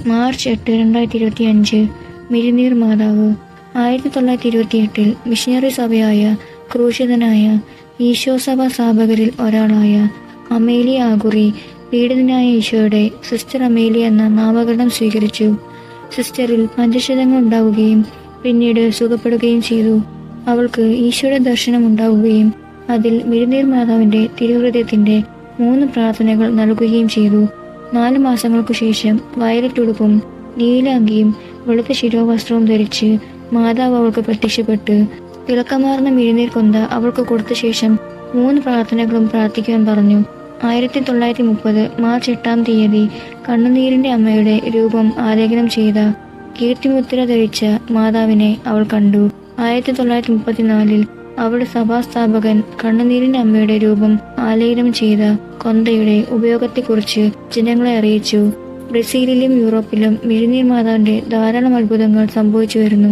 March 8, 2025 മിഴിനീർ മാതാവ്. 1928 missionary സഭയായ ക്രൂശിതനായ ഈശോസഭ സ്ഥാപകരിൽ ഒരാളായ അമേലിയ ആഗുറി പീഡിതനായ ഈശോയുടെ സിസ്റ്റർ അമേലിയ എന്ന നാമകരണം സ്വീകരിച്ചു. സിസ്റ്ററിൽ പഞ്ചശതങ്ങൾ ഉണ്ടാവുകയും പിന്നീട് സുഖപ്പെടുകയും ചെയ്തു. അവൾക്ക് ഈശോയുടെ ദർശനം ഉണ്ടാവുകയും അതിൽ മിഴിനീർ മാതാവിന്റെ തിരുഹൃദയത്തിന്റെ 3 പ്രാർത്ഥനകൾ നൽകുകയും ചെയ്തു. 4 മാസങ്ങൾക്കു ശേഷം വയലറ്റ് ഉടുപ്പും നീലാംഗിയും വെളുത്ത ശിരോവസ്ത്രവും ധരിച്ച് മാതാവ് അവൾക്ക് പ്രത്യക്ഷപ്പെട്ട് തിളക്കമാർന്ന മിഴിനീർ കൊന്ത അവൾക്ക് കൊടുത്ത ശേഷം 3 പ്രാർത്ഥനകളും പ്രാർത്ഥിക്കുവാൻ പറഞ്ഞു. 1930 മാർച്ച് 8 കണ്ണുനീരിന്റെ അമ്മയുടെ രൂപം ആലേഖനം ചെയ്ത കീർത്തിമുദ്ര ധരിച്ച മാതാവിനെ അവൾ കണ്ടു. 1934 അവളുടെ സഭാസ്ഥാപകൻ കണ്ണുനീരിന്റെ അമ്മയുടെ രൂപം ആലേഖനം ചെയ്ത കൊന്തയുടെ ഉപയോഗത്തെക്കുറിച്ച് ജനങ്ങളെ അറിയിച്ചു. ബ്രസീലിലും യൂറോപ്പിലും മിഴിനീർ മാതാവിന്റെ ധാരാളം അത്ഭുതങ്ങൾ സംഭവിച്ചു വരുന്നു.